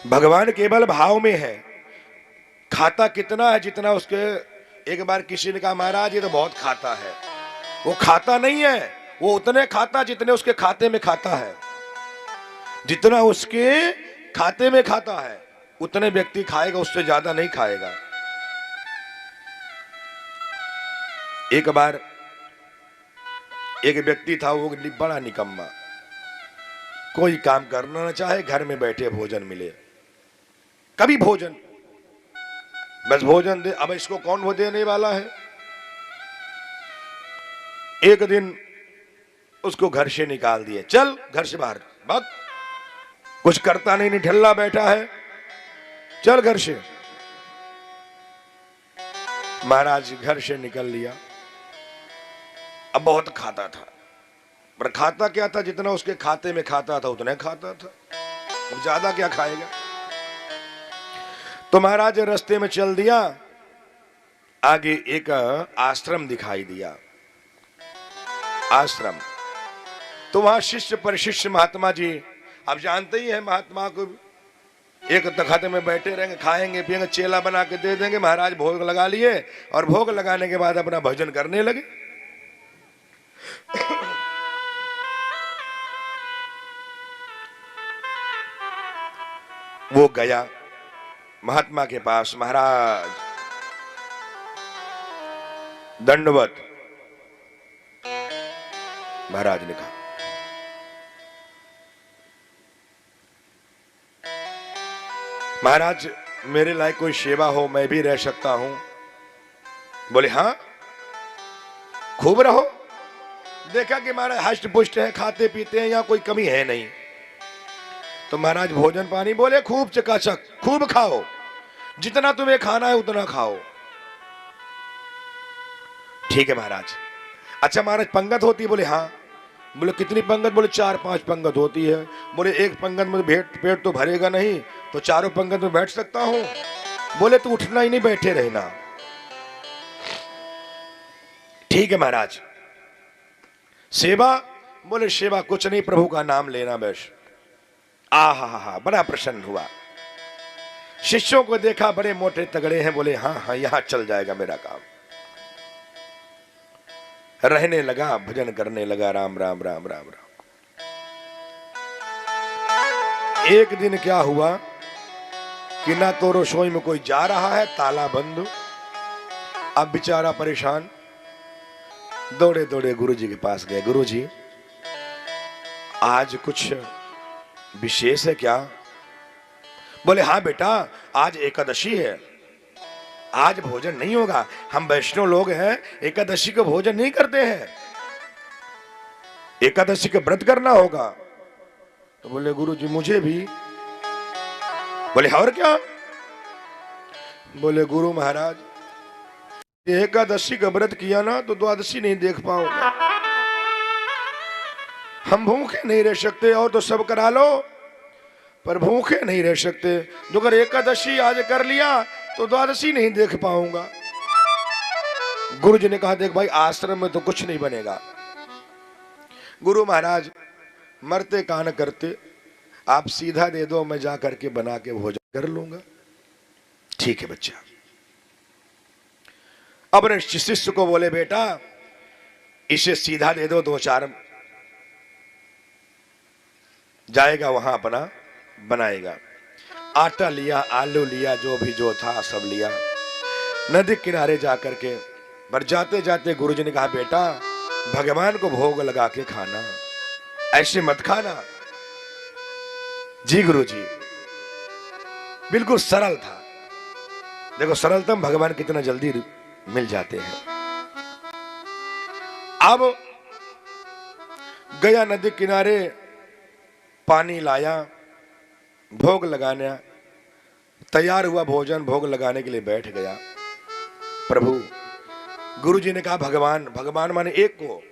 भगवान केवल भाव में है, खाता कितना है जितना उसके। एक बार किसी ने कहा महाराज ये तो बहुत खाता है। वो खाता नहीं है, वो उतने खाता जितने उसके खाते में खाता है। जितना उसके खाते में खाता है उतने व्यक्ति खाएगा, उससे ज्यादा नहीं खाएगा। एक बार एक व्यक्ति था, वो बड़ा निकम्मा, कोई काम करना ना चाहे, घर में बैठे भोजन मिले, कभी भोजन, बस भोजन दे। अब इसको कौन वो देने वाला है। एक दिन उसको घर से निकाल दिए, चल घर से बाहर भाग, कुछ करता नहीं, निठल्ला बैठा है, चल घर से। महाराज घर से निकल लिया। अब बहुत खाता था, पर खाता क्या था, जितना उसके खाते में खाता था उतना खाता था, अब ज्यादा क्या खाएगा। तो महाराज रास्ते में चल दिया, आगे एक आश्रम दिखाई दिया, आश्रम। तो वहां शिष्य परिशिष्य महात्मा जी, आप जानते ही हैं महात्मा को, एक तखत में बैठे रहेंगे, खाएंगे पिएंगे, चेला बना के दे देंगे। महाराज भोग लगा लिए और भोग लगाने के बाद अपना भजन करने लगे। वो गया महात्मा के पास, महाराज दंडवत। महाराज ने कहा महाराज मेरे लायक कोई सेवा हो, मैं भी रह सकता हूं। बोले हाँ खूब रहो। देखा कि महाराज हष्ट पुष्ट है, खाते पीते हैं, यहाँ कोई कमी है नहीं। तो महाराज भोजन पानी बोले खूब चकाचक, खूब खाओ, जितना तुम्हें खाना है उतना खाओ। ठीक है महाराज। अच्छा महाराज पंगत होती है? बोले हाँ। बोले कितनी पंगत? बोले 4-5 पंगत होती है। बोले एक पंगत में पेट तो भरेगा नहीं, तो चारों पंगत में बैठ सकता हूं? बोले तो उठना ही नहीं, बैठे रहना। ठीक है महाराज। सेवा? बोले सेवा कुछ नहीं, प्रभु का नाम लेना बस। आहा, बड़ा प्रसन्न हुआ। शिष्यों को देखा बड़े मोटे तगड़े हैं, बोले हाँ हाँ यहां चल जाएगा मेरा काम। रहने लगा, भजन करने लगा, राम राम राम राम राम। एक दिन क्या हुआ कि ना तो रसोई में कोई जा रहा है, ताला बंद। अब बेचारा परेशान, दौड़े दौड़े गुरुजी के पास गए। गुरुजी आज कुछ विशेष है क्या? बोले हाँ बेटा, आज एकादशी है, आज भोजन नहीं होगा। हम वैष्णव लोग हैं, एकादशी को भोजन नहीं करते हैं, एकादशी का व्रत करना होगा। तो बोले गुरुजी मुझे भी। बोले और क्या? बोले गुरु महाराज एकादशी का व्रत किया ना तो द्वादशी नहीं देख पाऊंगा, हम भूखे नहीं रह सकते। और तो सब करा लो पर भूखे नहीं रह सकते। जो अगर एकादशी आज कर लिया तो द्वादशी नहीं देख पाऊंगा। गुरुजी ने कहा देख भाई आश्रम में तो कुछ नहीं बनेगा। गुरु महाराज मरते कान करते, आप सीधा दे दो, मैं जा करके बना के भोजन कर लूंगा। ठीक है बच्चा। अपने शिष्य को बोले बेटा इसे सीधा दे दो, 2-4 जाएगा वहां अपना बनाएगा। आटा लिया, आलू लिया, जो भी जो था सब लिया, नदी किनारे जाकर के। पर जाते जाते गुरुजी ने कहा बेटा भगवान को भोग लगा के खाना, ऐसे मत खाना। जी गुरुजी। बिल्कुल सरल था। देखो सरलतम भगवान कितना जल्दी मिल जाते हैं। अब गया नदी किनारे, पानी लाया, भोग लगाने तैयार हुआ, भोजन भोग लगाने के लिए बैठ गया। प्रभु गुरुजी ने कहा भगवान, भगवान माने एक को,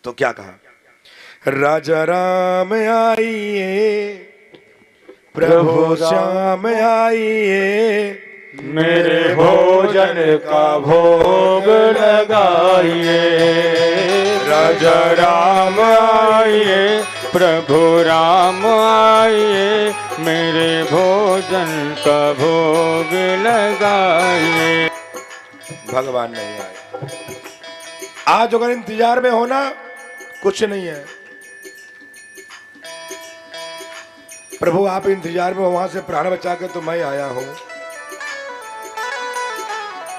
तो क्या कहा? राजा राम आइए, प्रभु श्याम आइए, मेरे भोजन का भोग लगाइए। राजा राम आइए, प्रभु राम आइए, मेरे भोजन का भोग लगाइए। भगवान नहीं आए। आज अगर इंतजार में होना कुछ नहीं है। प्रभु आप इंतजार में हो, वहां से प्राण बचा के तो मैं आया हूं।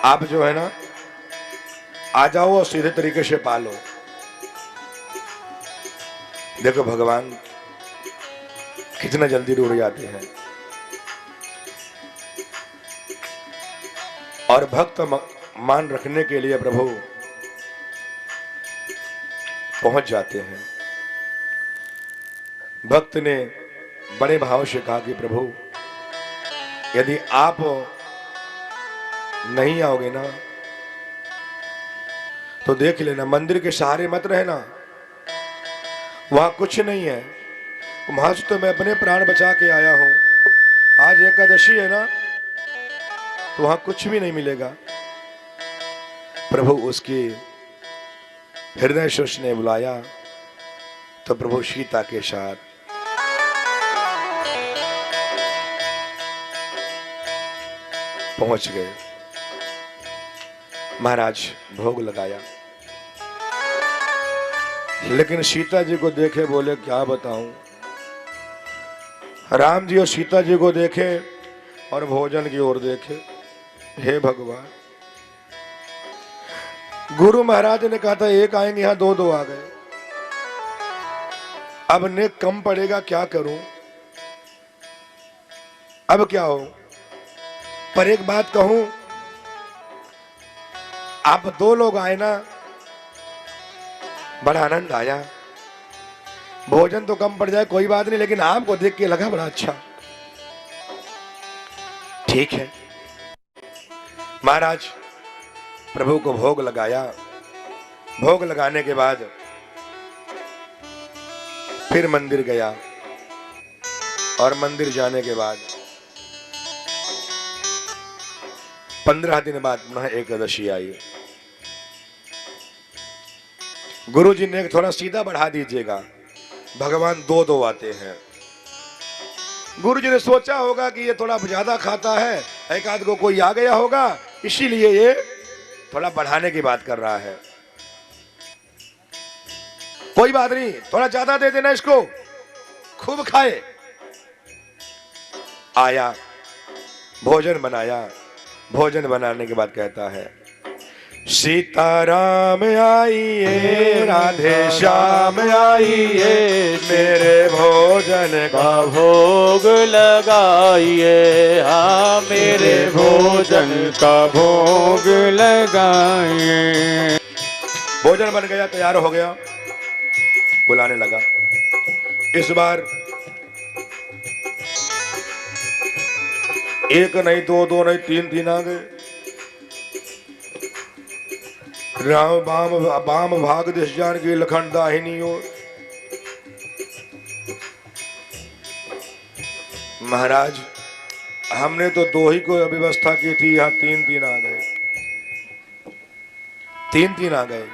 आप जो है ना आ जाओ और सीधे तरीके से पालो। देखो भगवान कितना जल्दी रुड़ जाते हैं और भक्त मान रखने के लिए प्रभु पहुंच जाते हैं। भक्त ने बड़े भाव से कहा कि प्रभु यदि आप नहीं आओगे ना तो देख लेना, मंदिर के सहारे मत रहना, वहां कुछ नहीं है। वहां से तो मैं अपने प्राण बचा के आया हूं। आज एकादशी है ना तो वहां कुछ भी नहीं मिलेगा। प्रभु उसकी हृदय शोष ने बुलाया तो प्रभु सीता के साथ पहुंच गए। महाराज भोग लगाया, लेकिन सीता जी को देखे बोले क्या बताऊं। राम जी और सीता जी को देखे और भोजन की ओर देखे। हे भगवान, गुरु महाराज ने कहा था एक आएंगे, यहां दो दो आ गए। अब ने कम पड़ेगा, क्या करूं, अब क्या हो। पर एक बात कहूं, आप दो लोग आए ना, बड़ा आनंद आया। भोजन तो कम पड़ जाए कोई बात नहीं, लेकिन आपको देख के लगा बड़ा अच्छा। ठीक है। महाराज प्रभु को भोग लगाया। भोग लगाने के बाद फिर मंदिर गया और मंदिर जाने के बाद 15 दिन बाद पुनः एकादशी आई। गुरु जी ने थोड़ा सीधा बढ़ा दीजिएगा, भगवान दो दो आते हैं। गुरु जी ने सोचा होगा कि ये थोड़ा ज्यादा खाता है, एक आध को कोई आ गया होगा, इसीलिए ये थोड़ा बढ़ाने की बात कर रहा है। कोई बात नहीं, थोड़ा ज्यादा दे देना इसको, खूब खाए। आया, भोजन बनाया। भोजन बनाने के बाद कहता है सीताराम आइए, राधे श्याम आइए, मेरे भोजन का भोग लगाइए। हाँ, मेरे भोजन का भोग लगाइए। भोजन बन गया, तैयार हो गया, बुलाने लगा। इस बार एक नहीं, दो दो नहीं, तीन तीन आ गए। राम बाम बाम भाग दिश जान की लखन दाहिनी ओर। महाराज हमने तो दो ही को व्यवस्था की थी, यहां तीन तीन आ गए। तीन तीन आ गए।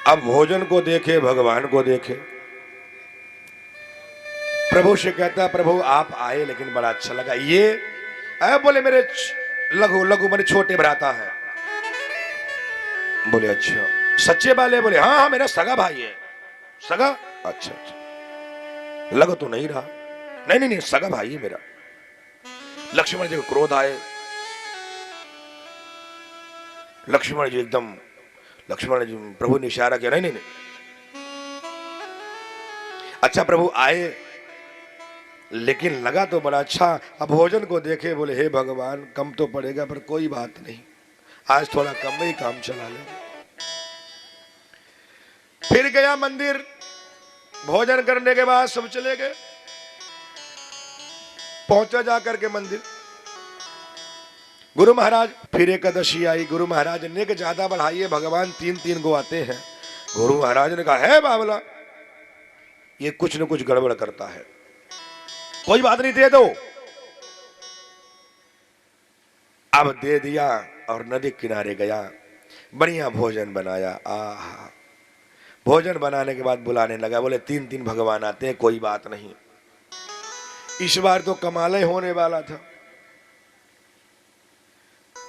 अब भोजन को देखे, भगवान को देखे। प्रभु से कहता है प्रभु आप आए, लेकिन बड़ा अच्छा लगा। ये बोले मेरे लघु लघु मेरे छोटे भ्राता है। बोले अच्छा, सच्चे वाले? बोले हाँ हाँ, मेरा सगा भाई है। सगा? अच्छा अच्छा, लग तो नहीं रहा। नहीं नहीं नहीं, सगा भाई है मेरा। लक्ष्मण जी को क्रोध आए। लक्ष्मण जी एकदम, लक्ष्मण जी प्रभु ने इशारा किया, नहीं नहीं नहीं। अच्छा प्रभु आए, लेकिन लगा तो बड़ा अच्छा। अब भोजन को देखे, बोले हे भगवान कम तो पड़ेगा, पर कोई बात नहीं, आज थोड़ा कम में ही काम चला ले। फिर गया मंदिर। भोजन करने के बाद सब चले गए। पहुंचा जाकर के मंदिर, गुरु महाराज फिर एकादशी आई। गुरु महाराज ने कि ज्यादा बढ़ाइए, भगवान तीन तीन को आते हैं। गुरु महाराज ने कहा है बाबला, ये कुछ न कुछ गड़बड़ करता है, कोई बात नहीं, दे दो। अब दे दिया और नदी किनारे गया, बढ़िया भोजन बनाया। आहा, भोजन बनाने के बाद बुलाने लगा। बोले 3-3 भगवान आते हैं, कोई बात नहीं। इस बार तो कमाल ही होने वाला था।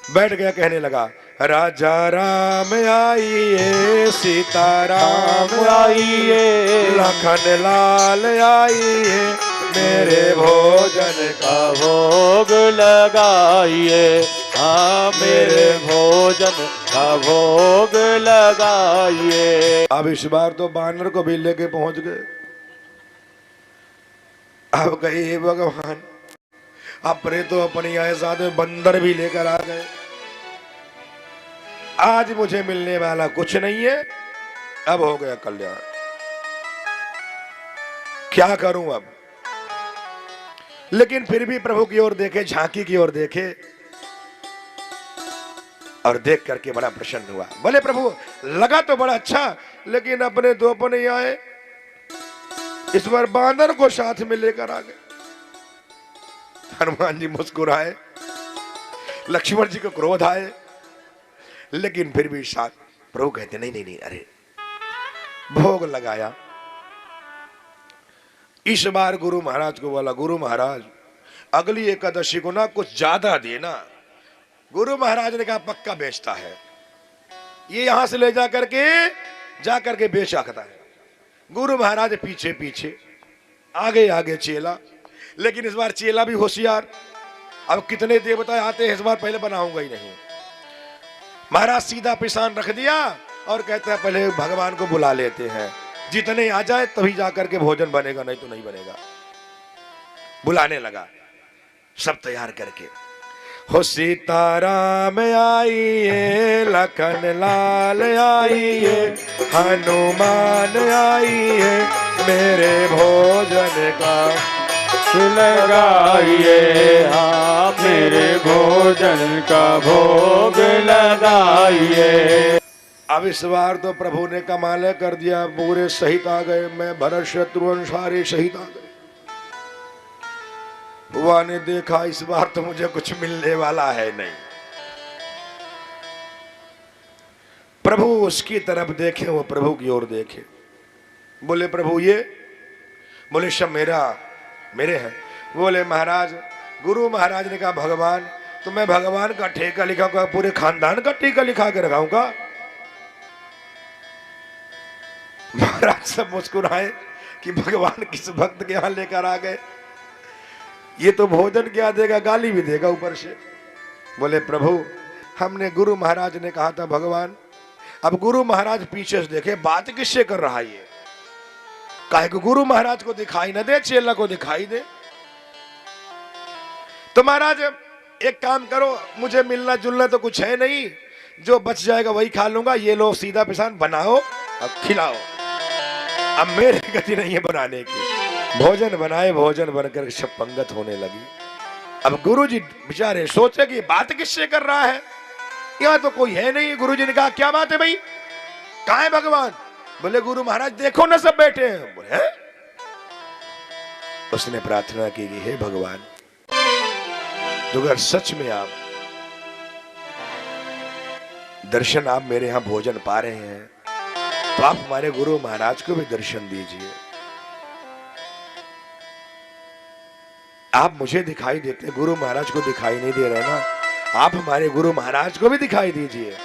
बैठ गया, कहने लगा, राजा राम आइए, सीता राम आइए, लखन लाल आइए, मेरे भोजन का भोग लगाइए, हाँ मेरे भोजन का भोग लगाइए। अब इस बार तो बानर को भी लेके पहुंच गए। अब कहे, हे भगवान, अपने तो अपनी ऐसा में बंदर भी लेकर आ गए। आज मुझे मिलने वाला कुछ नहीं है। अब हो गया कल्याण, क्या करूं अब। लेकिन फिर भी प्रभु की ओर देखे, झांकी की ओर देखे, और देख करके बड़ा प्रसन्न हुआ। बोले प्रभु, लगा तो बड़ा अच्छा, लेकिन अपने दो अपने आए, इस बार बांदर को साथ में लेकर आ गए। हनुमान जी मुस्कुराए, लक्ष्मण जी को क्रोध आए, लेकिन फिर भी साथ। प्रभु कहते, नहीं नहीं नहीं, अरे भोग लगाया। इस बार गुरु महाराज को बोला, गुरु महाराज अगली एकादशी को ना कुछ ज्यादा देना। गुरु महाराज ने कहा, पक्का बेचता है ये, यहां से ले जा करके बेच सकता है। गुरु महाराज पीछे पीछे, आगे आगे चेला। लेकिन इस बार चेला भी होशियार। अब कितने देवता आते हैं इस बार, पहले बनाऊंगा ही नहीं। महाराज सीधा पिसान रख दिया और कहते हैं, पहले भगवान को बुला लेते हैं, जितने आ जाए तभी जाकर के भोजन बनेगा, नहीं तो नहीं बनेगा। बुलाने लगा, सब तैयार करके, हो सीताराम आइए, लखन लाल आइए, हनुमान आइए, मेरे भोजन का लगाइए, हाँ मेरे भोजन का भोग लगाइए। अब इस बार तो प्रभु ने कमाल कर दिया, पूरे सहित आ गए। मैं भरत शत्रुघ्न सारे सहित आ गए। बुआ ने देखा, इस बार तो मुझे कुछ मिलने वाला है नहीं। प्रभु उसकी तरफ देखे, वो प्रभु की ओर देखे। बोले, प्रभु ये? बोले, सब मेरे हैं। बोले, महाराज, गुरु महाराज ने कहा, भगवान, तो मैं भगवान का ठेका लिखाऊंगा, पूरे खानदान का ठेका लिखा के रखाऊंगा। महाराज सब मुस्कुराए कि भगवान किस भक्त के यहां लेकर आ गए। ये तो भोजन क्या देगा, गाली भी देगा ऊपर से। बोले, प्रभु हमने, गुरु महाराज ने कहा था भगवान। अब गुरु महाराज पीछे से देखे, बात किससे कर रहा है ये? काहे को गुरु महाराज को दिखाई न दे, चेला को दिखाई दे। तो महाराज एक काम करो, मुझे मिलना जुलना तो कुछ है नहीं, जो बच जाएगा वही खा लूंगा। ये लो सीधा पिसान बनाओ और खिलाओ। अब मेरी गति नहीं है बनाने की। भोजन बनाए, भोजन बनकर सब पंगत होने लगी। अब गुरुजी बेचारे सोचे कि बात किससे कर रहा है, यहाँ तो कोई है नहीं। गुरुजी ने कहा, क्या बात है भाई, कहाँ है भगवान? बोले, गुरु महाराज देखो ना सब बैठे हैं। बोले, है? उसने प्रार्थना की, हे भगवान, अगर सच में आप दर्शन, आप मेरे यहां भोजन पा रहे हैं, तो आप हमारे गुरु महाराज को भी दर्शन दीजिए। आप मुझे दिखाई देते, गुरु महाराज को दिखाई नहीं दे रहे ना, आप हमारे गुरु महाराज को भी दिखाई दीजिए।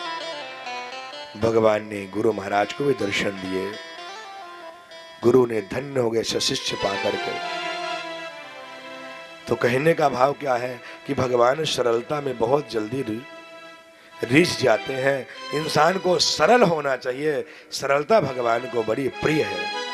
भगवान ने गुरु महाराज को भी दर्शन दिए। गुरु ने धन्य हो गए शिष्य पा करके। तो कहने का भाव क्या है कि भगवान सरलता में बहुत जल्दी रिझ जाते हैं। इंसान को सरल होना चाहिए। सरलता भगवान को बड़ी प्रिय है।